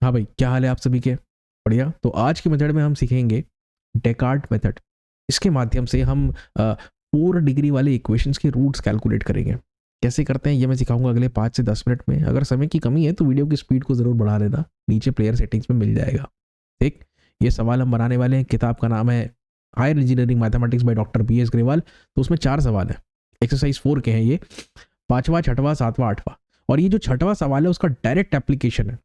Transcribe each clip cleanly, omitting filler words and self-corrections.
हाँ भाई, क्या हाल है आप सभी के? बढ़िया। तो आज के मेथड में हम सीखेंगे डेकार्ट मेथड। इसके माध्यम से हम 4 डिग्री वाले इक्वेशंस के रूट्स कैलकुलेट करेंगे। कैसे करते हैं ये मैं सिखाऊंगा अगले 5 से 10 मिनट में। अगर समय की कमी है तो वीडियो की स्पीड को ज़रूर बढ़ा लेना, नीचे प्लेयर सेटिंग्स में मिल जाएगा। ठीक, ये सवाल हम बनाने वाले हैं। किताब का नाम है higher engineering mathematics by doctor BS Grewal. तो उसमें 4 सवाल है, एक्सरसाइज 4 के हैं ये, 5वां, 6वां, 7वां, 8वां। और ये जो 6वां सवाल है उसका डायरेक्ट एप्लीकेशन है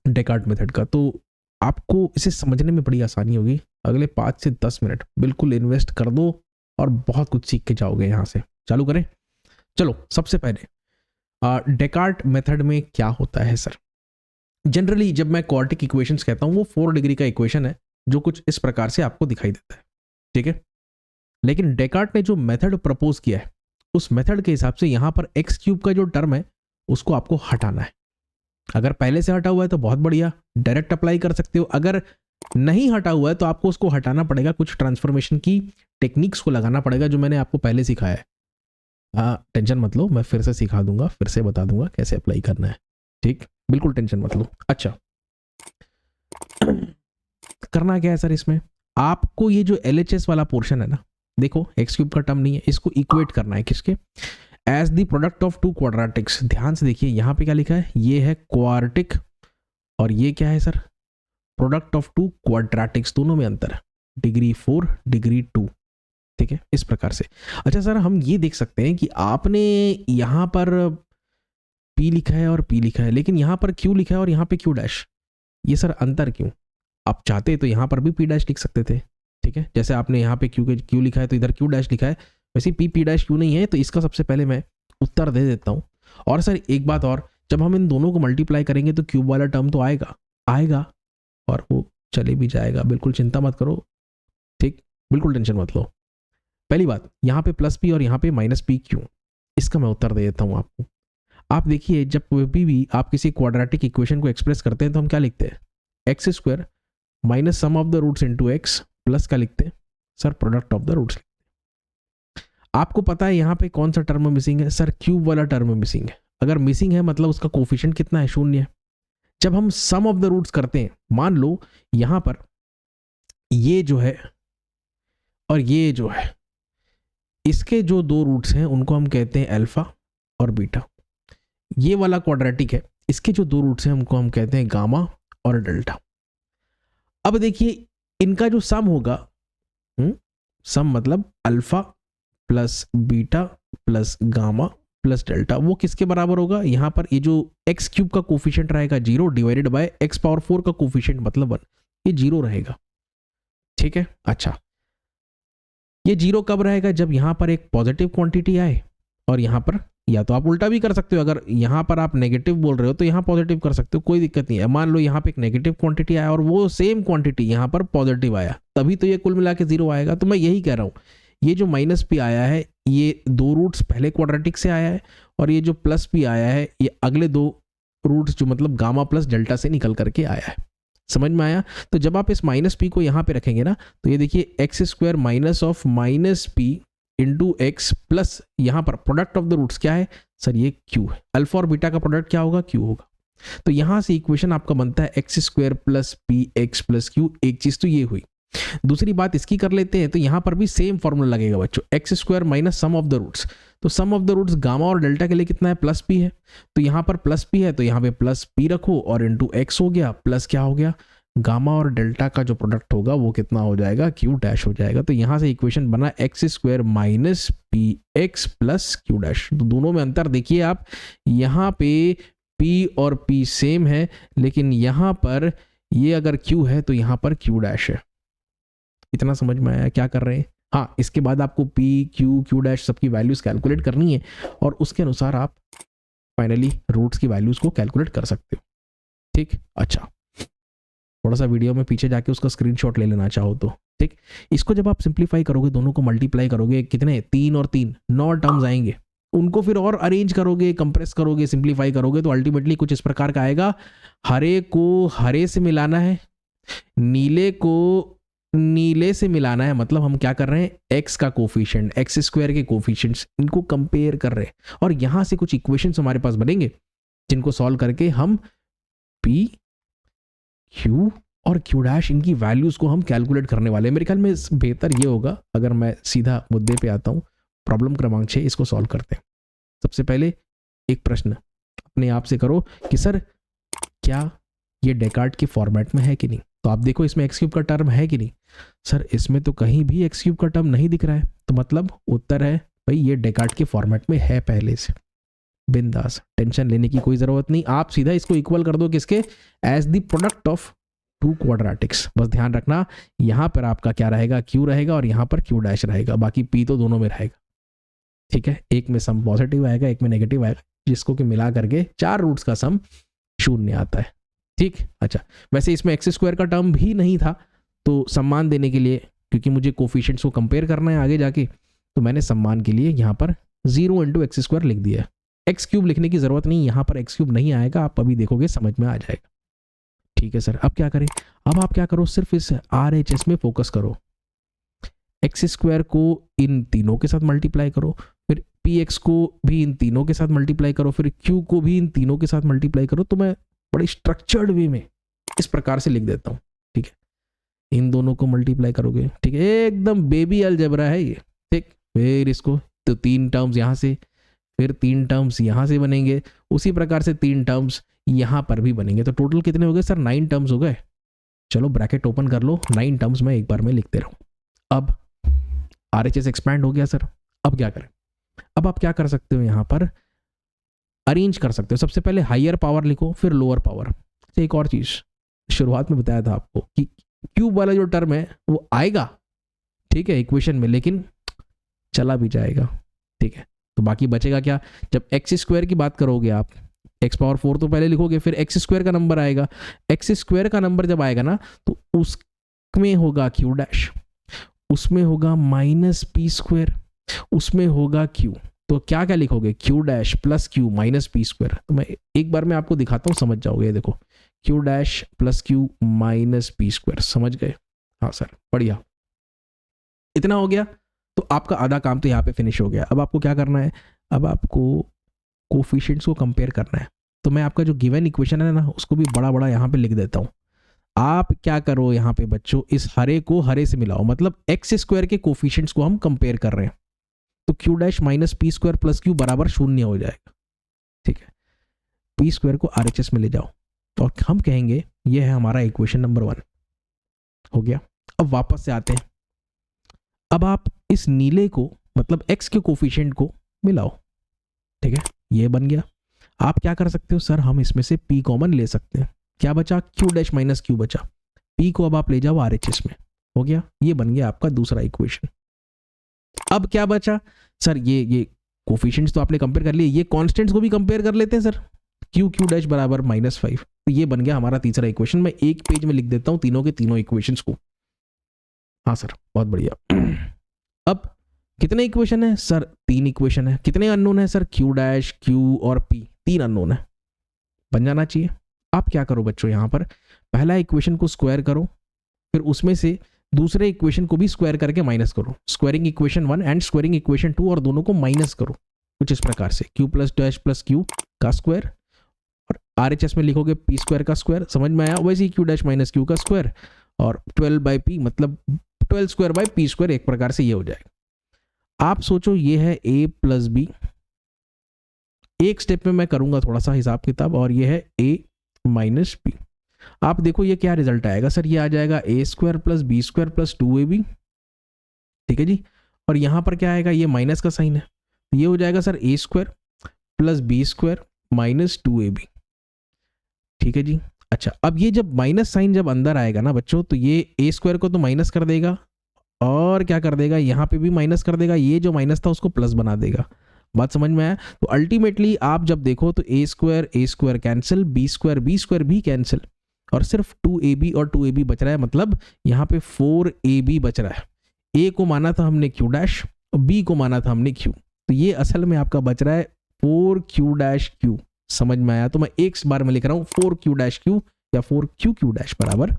डेकार्ट मेथड का। तो आपको इसे समझने में बड़ी आसानी होगी। अगले 5 से 10 मिनट बिल्कुल इन्वेस्ट कर दो और बहुत कुछ सीख के जाओगे यहाँ से। चालू करें। चलो, सबसे पहले डेकार्ट मेथड में क्या होता है सर? जनरली जब मैं क्वाड्रेटिक इक्वेशंस कहता हूँ वो 4 डिग्री का इक्वेशन है जो कुछ इस प्रकार से आपको दिखाई देता है। ठीक है, लेकिन डेकार्ट ने जो मेथड प्रपोज किया है उस मेथड के हिसाब से यहाँ पर एक्स क्यूब का जो टर्म है उसको आपको हटाना है। अगर पहले से हटा हुआ है तो बहुत बढ़िया, डायरेक्ट अप्लाई कर सकते हो। अगर नहीं हटा हुआ है तो आपको उसको हटाना पड़ेगा, कुछ ट्रांसफॉर्मेशन की टेक्निक्स को लगाना पड़ेगा जो मैंने आपको पहले सिखाया है। टेंशन मत लो, मैं फिर से सिखा दूंगा, फिर से बता दूंगा कैसे अप्लाई करना है। ठीक, बिल्कुल टेंशन मत लो। अच्छा, करना क्या है सर इसमें? आपको ये जो LHS वाला पोर्शन है ना, देखो एक्स क्यूब का टर्म नहीं है, इसको इक्वेट करना है किसके? As the product of 2 quadratics. ध्यान से देखिए यहाँ पे क्या लिखा है, ये है क्वाड्रेटिक और ये क्या है सर? Product of 2 quadratics. दोनों में अंतर है, डिग्री 4 डिग्री 2। ठीक है, इस प्रकार से। अच्छा सर, हम ये देख सकते हैं कि आपने यहाँ पर P लिखा है और P लिखा है, लेकिन यहाँ पर Q लिखा है और यहाँ पे Q डैश। ये सर अंतर क्यों? आप चाहते तो यहाँ पर भी P डैश लिख सकते थे। ठीक है, जैसे आपने यहाँ पे Q लिखा है तो इधर Q डैश लिखा है, वैसे P डैश क्यों नहीं है? तो इसका सबसे पहले मैं उत्तर दे देता हूँ। और सर एक बात और, जब हम इन दोनों को मल्टीप्लाई करेंगे तो क्यूब वाला टर्म तो आएगा और वो चले भी जाएगा, बिल्कुल चिंता मत करो। ठीक, बिल्कुल टेंशन मत लो। पहली बात, यहाँ पे प्लस P और यहाँ पे माइनस P क्यों? इसका मैं उत्तर दे देता हूँ आपको। आप देखिए, जब भी आप किसी क्वाड्रेटिक इक्वेशन को एक्सप्रेस करते हैं तो हम क्या लिखते हैं? X square minus sum of the roots into X plus क्या लिखते हैं sir? Product of the roots. आपको पता है यहाँ पे कौन सा टर्म मिसिंग है सर? क्यूब वाला टर्म मिसिंग है। अगर मिसिंग है मतलब उसका कोफिशिएंट कितना है? 0 है। जब हम सम ऑफ द रूट्स करते हैं, मान लो यहाँ पर ये जो है और ये जो है, इसके जो 2 रूट्स हैं उनको हम कहते हैं अल्फा और बीटा। ये वाला क्वाड्रेटिक है, इसके जो 2 रूट्स हैं उनको हम कहते हैं गामा और डेल्टा। अब देखिए इनका जो सम होगा, सम मतलब alpha plus beta plus gamma plus delta, वो किसके बराबर होगा? यहाँ पर ये जो एक्स क्यूब का कोफिशिएंट रहेगा 0 डिवाइडेड बाय एक्स पावर 4 का कोफिशिएंट मतलब 1, ये 0 रहेगा। ठीक है, अच्छा ये 0 कब रहेगा? जब यहाँ पर एक पॉजिटिव क्वांटिटी आए और यहाँ पर, या तो आप उल्टा भी कर सकते हो, अगर यहाँ पर आप नेगेटिव बोल रहे हो तो यहाँ पॉजिटिव कर सकते हो, कोई दिक्कत नहीं है। मान लो यहाँ पे एक नेगेटिव क्वांटिटी आया और वो सेम क्वांटिटी यहाँ पर पॉजिटिव आया, तभी तो ये कुल मिला के 0 आएगा। तो मैं यही कह रहा हूँ, ये जो माइनस P आया है ये 2 रूट्स पहले क्वाड्रेटिक से आया है, और ये जो प्लस P आया है ये अगले 2 रूट्स जो मतलब गामा प्लस डेल्टा से निकल करके आया है। समझ में आया? तो जब आप इस माइनस P को यहाँ पे रखेंगे ना, तो ये देखिए x square minus of minus P into x plus यहाँ पर प्रोडक्ट ऑफ द रूट्स क्या है सर? ये Q है। अल्फा और बीटा का प्रोडक्ट क्या होगा? Q होगा। तो यहाँ से इक्वेशन आपका बनता है x square plus P x plus Q. एक चीज तो ये हुई। दूसरी बात इसकी कर लेते हैं, तो यहाँ पर भी सेम फॉर्मूला लगेगा बच्चों, X square minus sum of the roots. तो sum of the roots gamma और डेल्टा के लिए कितना है? प्लस P है। तो यहाँ पर प्लस P है तो यहाँ पे प्लस P रखो और इंटू एक्स हो गया, प्लस क्या हो गया? गामा और डेल्टा का जो प्रोडक्ट होगा वो कितना हो जाएगा? Q डैश हो जाएगा। तो यहाँ से इक्वेशन बना x square minus P x plus Q dash. तो दोनों में अंतर देखिए आप, यहाँ पे P और P सेम है, लेकिन यहाँ पर ये अगर Q है तो यहाँ पर Q डैश है। इतना समझ में आया क्या कर रहे हैं? हाँ, इसके बाद आपको P Q डैश सबकी वैल्यूज कैलकुलेट करनी है और उसके अनुसार आप फाइनली रूट्स की वैल्यूज को कैलकुलेट कर सकते हो। ठीक, अच्छा थोड़ा सा वीडियो में पीछे जाके उसका स्क्रीनशॉट ले लेना चाहो तो। ठीक, इसको जब आप सिंप्लीफाई करोगे, दोनों को मल्टीप्लाई करोगे, कितने 3 और 3 9 टर्म्स आएंगे, उनको फिर और अरेंज करोगे, कंप्रेस करोगे, सिंप्लीफाई करोगे तो अल्टीमेटली कुछ इस प्रकार का आएगा। हरे को हरे से मिलाना है, नीले को नीले से मिलाना है, मतलब हम क्या कर रहे हैं? एक्स का कोफिशिएंट, एक्स स्क्वायर के कोफिशिएंट्स, इनको कंपेयर कर रहे हैं और यहां से कुछ इक्वेशंस हमारे पास बनेंगे जिनको सॉल्व करके हम P क्यू और क्यू डैश, इनकी वैल्यूज को हम कैलकुलेट करने वाले हैं। मेरे ख्याल में बेहतर ये होगा अगर मैं सीधा मुद्दे पे आता हूँ। प्रॉब्लम क्रमांक 6 इसको सॉल्व करते हैं। सबसे पहले एक प्रश्न अपने आप से करो कि सर क्या ये डेकार्ट के फॉर्मेट में है कि नहीं। तो आप देखो इसमें एक्स क्यूब का टर्म है कि नहीं। सर इसमें तो कहीं भी एक्स क्यूब का टर्म नहीं दिख रहा है, तो मतलब उत्तर है भाई ये डेकार्ट के फॉर्मेट में है पहले से। बिंदास, टेंशन लेने की कोई जरूरत नहीं। आप सीधा इसको इक्वल कर दो किसके, as the product of two quadratics. बस ध्यान रखना यहां पर आपका क्या रहेगा, क्यू रहेगा और यहां पर क्यू डैश रहेगा, बाकी पी तो दोनों में रहेगा। ठीक है, एक में सम पॉजिटिव आएगा, एक में नेगेटिव आएगा, जिसको कि मिला करके 4 रूट्स का सम 0 आता है। ठीक, अच्छा वैसे इसमें एक्स स्क्वायर का टर्म भी नहीं था, तो सम्मान देने के लिए, क्योंकि मुझे कोफिशिएंट्स को कंपेयर करना है आगे जाके, तो मैंने सम्मान के लिए यहाँ पर 0 इंटू एक्स स्क्वायर लिख दिया। एक्स क्यूब लिखने की जरूरत नहीं, यहाँ पर एक्स क्यूब नहीं आएगा, आप अभी देखोगे समझ में आ जाएगा। ठीक है सर, अब क्या करें, अब आप क्या करो, सिर्फ इस RHS में फोकस करो। एक्स स्क्वायर को इन तीनों के साथ मल्टीप्लाई करो, फिर px को भी इन तीनों के साथ मल्टीप्लाई करो, फिर q को भी इन तीनों के साथ मल्टीप्लाई करो। तो मैं बड़ी स्ट्रक्चर्ड वे में इस प्रकार से लिख देता हूँ। ठीक है, इन दोनों को मल्टीप्लाई करोगे, ठीक है, एकदम बेबी अलजेब्रा है ये। ठीक, फिर इसको तो 3 टर्म्स यहाँ से, फिर 3 टर्म्स यहाँ से बनेंगे, उसी प्रकार से 3 टर्म्स यहाँ पर भी बनेंगे। तो टोटल कितने हो गए सर, 9 टर्म्स हो गए। चलो ब्रैकेट ओपन कर लो, 9 टर्म्स मैं एक बार में लिखते रहूँ। अब RHS एक्सपैंड हो गया सर। अब क्या करें, अब आप क्या कर सकते हो, यहाँ पर अरेंज कर सकते हो। सबसे पहले हायर पावर लिखो, फिर लोअर पावर। एक और चीज शुरुआत में बताया था आपको कि क्यूब वाला जो टर्म है वो आएगा, ठीक है, इक्वेशन में, लेकिन चला भी जाएगा। ठीक है, तो बाकी बचेगा क्या, जब एक्स स्क्वायर की बात करोगे आप, एक्स पावर 4 तो पहले लिखोगे, फिर एक्स स्क्वायर का नंबर आएगा। एक्स स्क्वायर का नंबर जब आएगा ना, तो उसमें होगा क्यू डैश, उसमें होगा माइनस पी स्क्वायर, उसमें होगा क्यू। तो क्या क्या लिखोगे, Q dash plus Q minus P square. तो मैं एक बार मैं आपको दिखाता हूँ, समझ जाओगे। ये देखो, Q dash plus Q minus P square, समझ गए। हाँ सर, बढ़िया, इतना हो गया। तो आपका आधा काम तो यहाँ पे फिनिश हो गया। अब आपको क्या करना है, अब आपको कोफिशिएंट्स को कंपेयर करना है। तो मैं आपका जो गिवन इक्वेशन है ना, उसको भी बड़ा बड़ा यहाँ पे लिख देता हूँ। आप क्या करो यहाँ पे बच्चों, इस हरे को हरे से मिलाओ, मतलब एक्स स्क्वायर के कोफिशिएंट्स को हम कंपेयर कर रहे हैं। तो Q dash minus P square plus Q बराबर 0 हो जाएगा। ठीक है, पी स्क्वायर को RHS में ले जाओ और हम कहेंगे ये है हमारा इक्वेशन नंबर 1। हो गया। अब वापस से आते हैं, अब आप इस नीले को मतलब एक्स के कोफिशिएंट को मिलाओ। ठीक है, ये बन गया। आप क्या कर सकते हो सर, हम इसमें से पी कॉमन ले सकते हैं। क्या बचा, क्यू डैश माइनस क्यू बचा, पी को अब आप ले जाओ RHS में। हो गया, ये बन गया आपका दूसरा इक्वेशन। अब क्या बचा सर, ये कोफिशिएंट्स तो आपने कंपेयर कर लिए, ये कांस्टेंट्स को भी कंपेयर कर लेते हैं सर। क्यू क्यू डैश बराबर -5, तो ये बन गया हमारा तीसरा इक्वेशन। मैं एक पेज में लिख देता हूं तीनों के तीनों इक्वेशंस को। हाँ सर, बहुत बढ़िया। अब कितने इक्वेशन है सर, 3 इक्वेशन है। कितने अननोन है सर, क्यू डैश, क्यू और पी, 3 अननोन है। बन जाना चाहिए। आप क्या करो बच्चों, यहां पर पहला इक्वेशन को स्क्वायर करो, फिर उसमें से दूसरे इक्वेशन को भी स्क्वायर करके माइनस करो। Squaring equation 1 and squaring equation 2, और दोनों को माइनस करो कुछ इस प्रकार से, Q plus dash plus Q का स्क्वायर, और RHS में लिखोगे पी स्क्वायर का स्क्वायर। समझ में आया, वैसे ही क्यू डैश माइनस क्यू का स्क्वायर, और 12/p मतलब 12 स्क्वायर बाय पी स्क्वायर, एक प्रकार से ये हो जाएगा। आप सोचो ये है a प्लस बी, एक स्टेप में मैं करूंगा थोड़ा सा हिसाब किताब, और ये है a माइनस बी। आप देखो ये क्या रिजल्ट आएगा सर, ये आ जाएगा a square plus B square plus 2ab। ठीक है जी, और यहां पर क्या आएगा, ये माइनस का साइन है, ये हो जाएगा sir a square plus B square minus 2ab। ठीक है जी, अच्छा अब ये जब माइनस साइन जब अंदर आएगा ना बच्चों, तो ये a स्क्वायर को तो माइनस कर देगा, और क्या कर देगा, यहाँ पे भी माइनस कर देगा, ये जो माइनस था उसको प्लस बना देगा। बात समझ में आया। तो अल्टीमेटली आप जब देखो तो a square cancel, b square भी कैंसिल, और सिर्फ 2ab और 2ab बच रहा है, मतलब यहाँ पे 4ab बच रहा है। a को माना था हमने q डैश, और b को माना था हमने q, तो ये असल में आपका बच रहा है 4q डैश q। समझ में आया। तो मैं एक बार में लिख रहा हूँ 4q डैश q या 4q डैश बराबर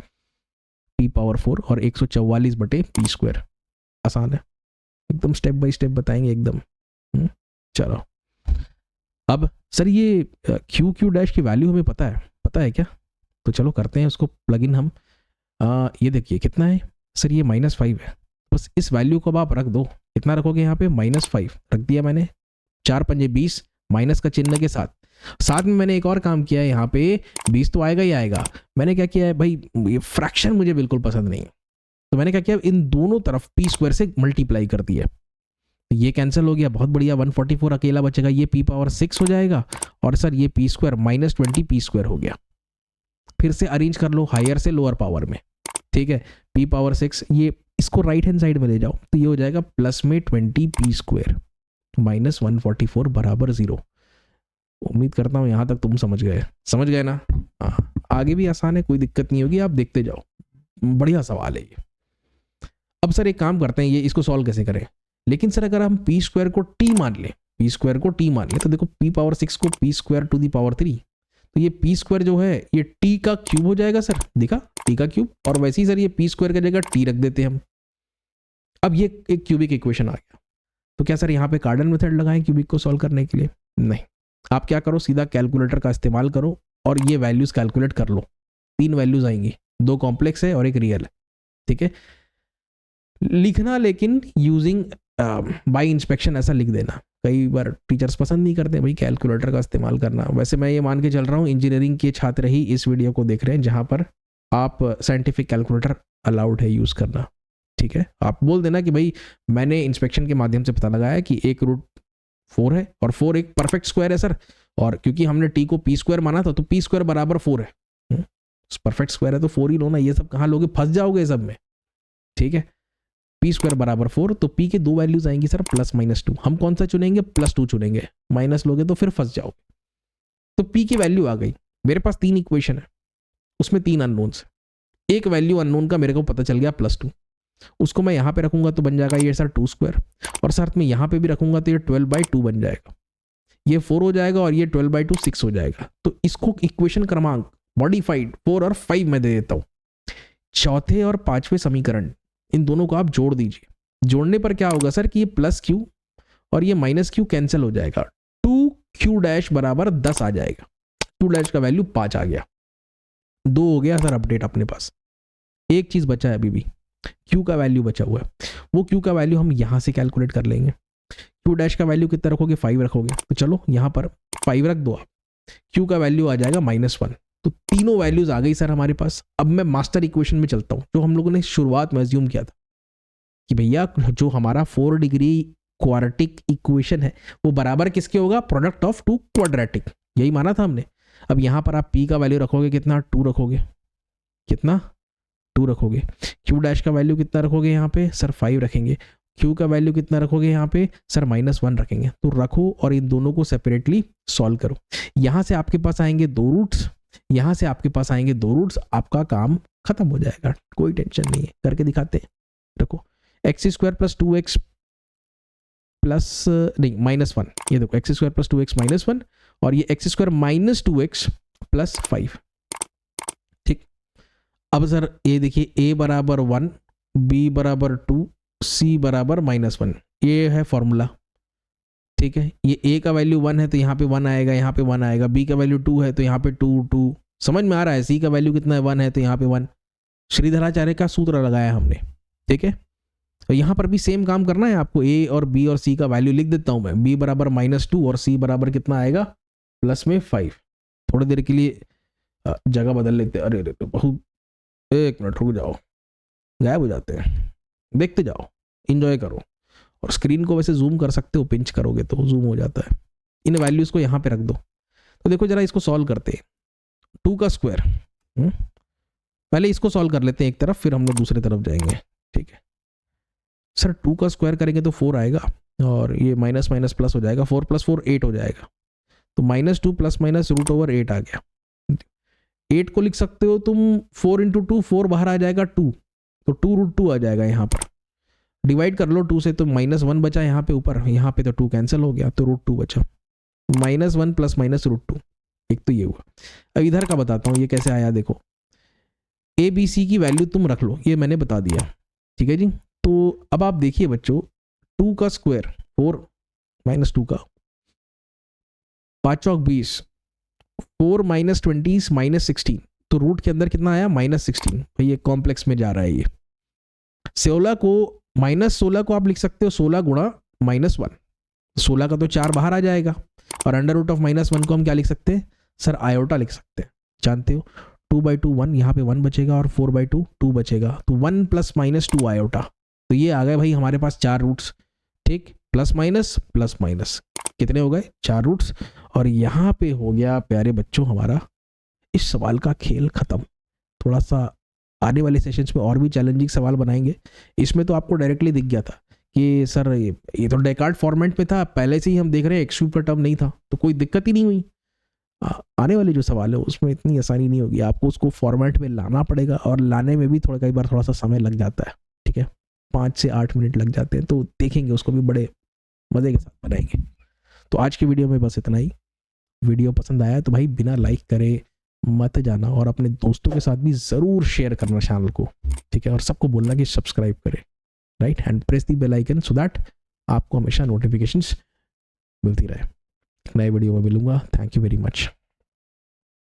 p पावर 4 और 144/p स्क्वायर। आसान है एकदम, स्टेप बाय स्टेप बताएंगे एकदम। चलो, अब सर ये क्यू डैश की वैल्यू हमें पता है क्या, तो चलो करते हैं उसको प्लग इन हम। ये देखिए कितना है सर, ये -5 है। बस इस वैल्यू को अब आप रख दो, कितना रखोगे यहाँ पे -5 रख दिया मैंने, 4 पंजे 20 माइनस का चिन्ह के साथ। साथ में मैंने एक और काम किया है, यहाँ पे 20 तो आएगा ही आएगा। मैंने क्या किया है भाई, ये फ्रैक्शन मुझे बिल्कुल पसंद नहीं है, तो मैंने क्या किया, इन दोनों तरफ पी स्क्वायर से मल्टीप्लाई कर दिया। ये कैंसिल हो गया, बहुत बढ़िया, 144 अकेला बचेगा, ये p पावर 6 हो जाएगा। और सर ये p स्क्वायर -20 p स्क्वायर हो गया। फिर से अरेंज कर लो हायर से लोअर पावर में, ठीक है, p पावर 6, ये इसको राइट हैंड साइड में ले जाओ, तो ये हो जाएगा प्लस में 20 p स्क्वायर -144 बराबर 0। उम्मीद करता हूँ यहाँ तक तुम समझ गए ना। हाँ, आगे भी आसान है, कोई दिक्कत नहीं होगी, आप देखते जाओ, बढ़िया सवाल है ये। अब सर एक काम करते हैं, ये इसको सॉल्व कैसे करें। लेकिन सर अगर हम p स्क्वायर को t मान लें, तो देखो p पावर 6 को p square to the power 3, तो ये p स्क्वायर जो है ये t का क्यूब हो जाएगा सर, देखा, t का क्यूब। और वैसे ही सर ये p स्क्वायर की जगह t रख देते हैं हम। अब ये एक क्यूबिक इक्वेशन आ गया। तो क्या सर यहाँ पे कार्डन मेथड लगाएं क्यूबिक को सॉल्व करने के लिए? नहीं, आप क्या करो, सीधा कैलकुलेटर का इस्तेमाल करो और ये वैल्यूज कैलकुलेट कर लो। 3 वैल्यूज आएंगी, 2 कॉम्प्लेक्स है और एक रियल है, ठीक है। लिखना लेकिन यूजिंग बाय इंस्पेक्शन ऐसा लिख देना। कई बार टीचर्स पसंद नहीं करते भाई कैलकुलेटर का इस्तेमाल करना। वैसे मैं ये मान के चल रहा हूँ इंजीनियरिंग के छात्र ही इस वीडियो को देख रहे हैं, जहाँ पर आप साइंटिफिक कैलकुलेटर अलाउड है यूज़ करना, ठीक है। आप बोल देना कि भाई मैंने इंस्पेक्शन के माध्यम से पता लगाया कि 1√4 है और 4 एक परफेक्ट स्क्वायर है सर, और क्योंकि हमने टी को p स्क्वायर माना था तो p स्क्वायर बराबर 4 है, परफेक्ट स्क्वायर है तो 4 ही लो ना। ये सब कहाँ लोगे, फंस जाओगे सब में, ठीक है। p स्क्वायर बराबर 4, तो p के 2 वैल्यूज आएंगी सर +-2। हम कौन सा चुनेंगे, +2 चुनेंगे, माइनस लोगे तो फिर फंस जाओगे। तो p की वैल्यू आ गई। मेरे पास 3 इक्वेशन है, उसमें 3 अननोन्स। एक वैल्यू अननोन का मेरे को पता चल गया +2, उसको मैं यहाँ पे रखूंगा तो बन जाएगा ये सर 2 स्क्वायर, और साथ में यहाँ पे भी रखूंगा तो ये 12/2 बन जाएगा। ये 4 हो जाएगा और ये 12/2 6 हो जाएगा। तो इसको इक्वेशन क्रमांक मॉडिफाइड 4 और 5 में दे देता हूँ। चौथे और 5वें समीकरण, इन दोनों को आप जोड़ दीजिए। जोड़ने पर क्या होगा सर कि ये +q और ये -q कैंसिल हो जाएगा, 2q' बराबर 10 आ जाएगा। q' का वैल्यू 5 आ गया, 2 हो गया सर अपडेट अपने पास। एक चीज बचा है अभी भी, q का वैल्यू बचा हुआ है। वो q का वैल्यू हम यहां से कैलकुलेट कर लेंगे। q' का वैल्यू कितना रखोगे, 5 रखोगे, तो चलो यहां पर 5 रख दो आप। q का वैल्यू आ जाएगा -1। तो तीनों वैल्यूज आ गई सर हमारे पास। अब मैं मास्टर इक्वेशन में चलता हूं, जो हम लोगों ने शुरुआत में अज्यूम किया था कि भैया जो हमारा 4 डिग्री क्वाड्रेटिक इक्वेशन है वो बराबर किसके होगा, प्रोडक्ट ऑफ 2 क्वाड्रेटिक, यही माना था हमने। अब यहां पर आप p का वैल्यू रखोगे कितना, 2 रखोगे, कितना 2 रखोगे। q' का वैल्यू कितना रखोगे यहाँ पे सर 5 रखेंगे। q का वैल्यू कितना रखोगे यहाँ पे सर -1 रखेंगे। तो रखो और इन दोनों को सेपरेटली सॉल्व करो। यहां से आपके पास आएंगे 2 रूट्स, यहां से आपके पास आएंगे 2 रूट्स, आपका काम खत्म हो जाएगा, कोई टेंशन नहीं है। करके दिखाते हैं, देखो x² + 2x प्लस नहीं -1, ये देखो x² + 2x -1 और ये x² - 2x + 5, ठीक। अब सर ये देखिए a बराबर 1, b बराबर 2, c बराबर -1, ये है फॉर्मूला, ठीक है। ये a का वैल्यू 1 है तो यहाँ पे 1 आएगा, यहाँ पे 1 आएगा। b का वैल्यू 2 है तो यहाँ पे 2 समझ में आ रहा है। c का वैल्यू कितना है, 1 है तो यहाँ पे 1। श्रीधराचार्य का सूत्र लगाया हमने, ठीक है। तो यहाँ पर भी सेम काम करना है आपको। a और b और c का वैल्यू लिख देता हूँ मैं। b बराबर -2 और c बराबर कितना आएगा, +5। थोड़ी देर के लिए जगह बदल लेते। अरे बहुत, 1 मिनट रुक जाओ, गायब हो जाते हैं। देखते जाओ, इंजॉय करो। और स्क्रीन को वैसे जूम कर सकते हो, पिंच करोगे तो जूम हो जाता है। इन वैल्यूज को यहाँ पे रख दो। तो देखो जरा इसको सॉल्व करते हैं। 2 का स्क्वायर, पहले इसको सॉल्व कर लेते हैं एक तरफ, फिर हम लोग दूसरी तरफ जाएंगे, ठीक है। सर 2 का स्क्वायर करेंगे तो 4 आएगा और ये माइनस माइनस प्लस हो जाएगा, 4 + 4 8 हो जाएगा। तो -2 ± √8 आ गया। 8 को लिख सकते हो तुम 4 × 2, 4 बाहर आ जाएगा 2, तो 2√2 आ जाएगा। यहाँ पर डिवाइड कर लो 2 से, तो -1 बचा यहाँ पे ऊपर, यहाँ पे तो 2 कैंसिल हो गया तो √2 बचा। -1 ± √2, एक तो ये हुआ। अब इधर का बताता हूँ ये कैसे आया। देखो a b c की वैल्यू तुम रख लो, ये मैंने बता दिया, ठीक है जी। तो अब आप देखिए बच्चों, 2 का स्क्वायर 4 -2 का 5 × 20, 4 - 20 -16, तो रूट के अंदर कितना आया -16, भाई ये कॉम्प्लेक्स में जा रहा है ये। 16 को -16 को आप लिख सकते हो 16 गुणा -1, 16 का तो 4 बाहर आ जाएगा, और अंडर रूट ऑफ -1 को हम क्या लिख सकते हैं सर, आयोटा लिख सकते हैं, जानते हो 2/2 1, यहाँ पे 1 बचेगा और 4/2 2 बचेगा, तो 1 + -2 आयोटा। तो ये आ गए भाई हमारे पास 4 रूट्स, ठीक, प्लस माइनस कितने हो गए 4 रूट्स। और यहाँ पे हो गया प्यारे बच्चों हमारा इस सवाल का खेल खत्म। थोड़ा सा आने वाले सेशंस में और भी चैलेंजिंग सवाल बनाएंगे। इसमें तो आपको डायरेक्टली दिख गया था कि सर ये तो डेकार्ट फॉर्मेट में था, पहले से ही हम देख रहे हैं एक्स क्यूब का टर्म नहीं था, तो कोई दिक्कत ही नहीं हुई। आने वाले जो सवाल है उसमें इतनी आसानी नहीं होगी, आपको उसको फॉर्मेट में लाना पड़ेगा, और लाने में भी कई बार थोड़ा सा समय लग जाता है, ठीक है, 5 से 8 मिनट लग जाते हैं, तो देखेंगे उसको भी बड़े मज़े के साथ बनाएंगे। तो आज की वीडियो में बस इतना ही। वीडियो पसंद आया तो भाई बिना लाइक करे मत जाना, और अपने दोस्तों के साथ भी ज़रूर शेयर करना चैनल को, ठीक है, और सबको बोलना कि सब्सक्राइब करें, right, and press the bell icon so that आपको हमेशा नोटिफिकेशंस मिलती रहे। नए वीडियो में मिलूंगा। Thank you very much.